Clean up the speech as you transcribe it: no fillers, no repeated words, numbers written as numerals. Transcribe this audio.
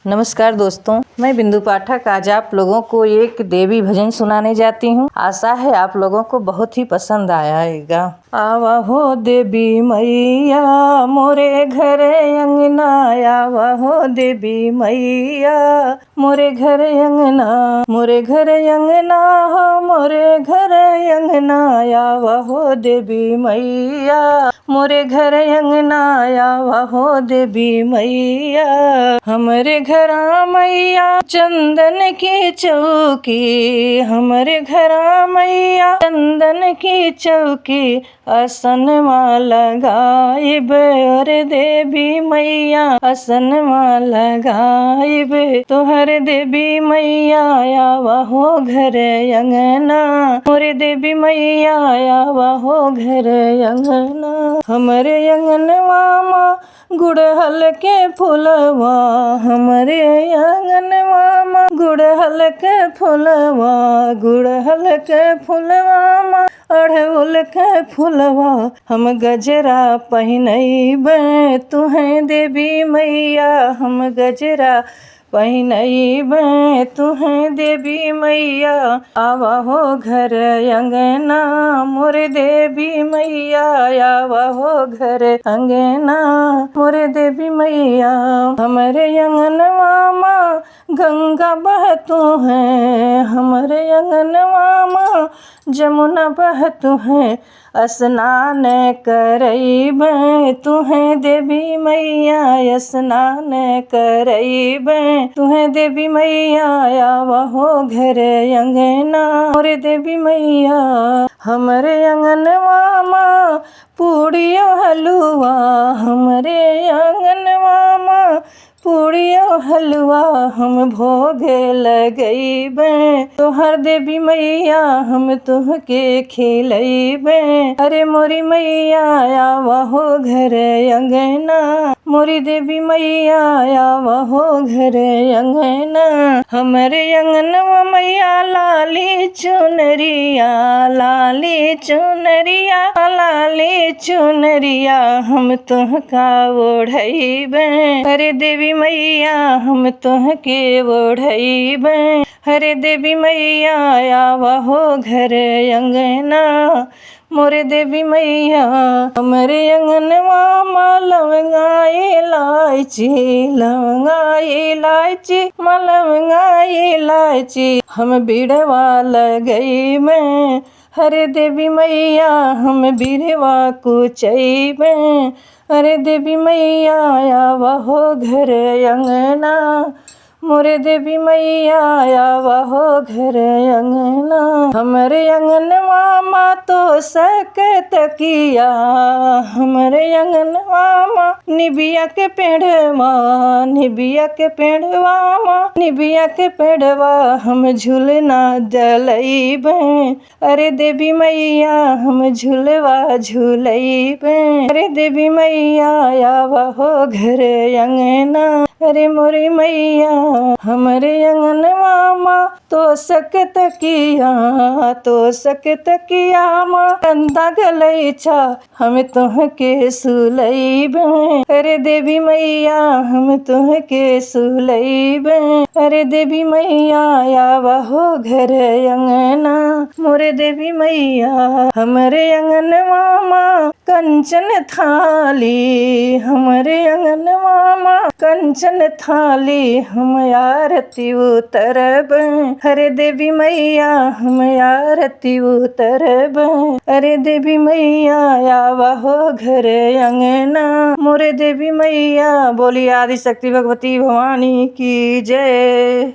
नमस्कार दोस्तों, मैं बिंदु पाठक आज आप लोगों को एक देवी भजन सुनाने जाती हूँ। आशा है आप लोगों को बहुत ही पसंद आएगा। आवा हो देवी मैया मोरे घर अंगना, आवा हो देवी मैया मोरे घर अंगना, मोरे घर अंगना हो मोरे घर अंगना, आवा हो देवी मैया मोरे घर अंगना, आवा हो देवी मैया। हमरे घरा मैया चंदन की चौकी, हमरे घरा मैया चंदन की चौकी, आसनमा लगाइब अरे देवी मैया आसनमा लगाइब, तोहर देवी मैया आवा हो घर अंगना, मोरे देवी मैया आवा हो घर अंगना। हमरे अंगनवा माँ गुड़हल के फुलवा, हमरे आंगनवा माँ गुड़हल के फुलवा, गुड़हल के फुलवा माँ अड़हुल के फुलवा, हम गजरा पहिनइबे तुहें देवी मैया, हम गजरा पहिनइबे तुहें देवी मैया, आवा हो घर अंगना मोरे देवी मैया, आवा हो घर अंगना मोरे देवी मैया। हमरे अंगनवा माँ गंगा बहतु है, हमरे अंगनवा माँ जमुना बहतु है, स्नान करइबे तुहें देवी मैया, स्नान करइबे तुहें देवी मैया, आवा हो घर अंगना मोरे देवी मैया। हमरे अंगनवा माँ पूड़ियो हलवा, हमरे अंगनवा माँ पूड़ियो हलवा, हम भोग लगइबे तोहर देवी मैया, हम तुहके खिलइबे अरे मोरी मैया, आवा हो घर अंगना मोरी देवी मैया, आवा हो घर अंगना। हमरे अंगनवा मैया लाली चुनरिया, लाली चुनरिया, लाली चुनरिया, हम तुहका ओढ़इबे अरे देवी मैया, हम तुहके ओढ़इबे हरे देवी मैया, आवा हो घर अंगना मोरे देवी मैया। हमरे अंगनवा माँ लवंगा इलायची, लवंगा इलायची, लवंगा इलायची, हम बिड़वा लगइबे हरे देवी मैया, हम बिड़वा कुचइबे अरे देवी मैया, आवा हो घर अंगना मोरे देवी मैया, आवा हो घर अंगना। हमरे अंगनवा माँ तो सकतकिया, हमरे अंगनवा माँ निबिया के पेड़वा, निबिया के पेड़वा माँ निबिया के पेड़वा, हम झूलना डलइबे अरे देवी मैया, हम झूलवा झूलइबे अरे देवी मैया, आवा हो घर अंगना अरे मोरी मैया। हमरे अंगनवा माँ तो सकतकिया, तो सकतकिया माँ कंदा गलैचा, हम तुहके सुलइबे अरे देवी मैया, हम तुहके सुलइबे अरे देवी मैया, आवा हो घर अंगना मोरे देवी मैया। हमरे अंगनवा माँ कंचन थाली, हमरे अंगनवा माँ कंचन थाली, हम आरती उतरब हरे देवी मैया, हम आरती उतरब अरे देवी मैया, आवा हो घर अंगना मोरे देवी मैया। बोली आदि शक्ति भगवती भवानी की जय।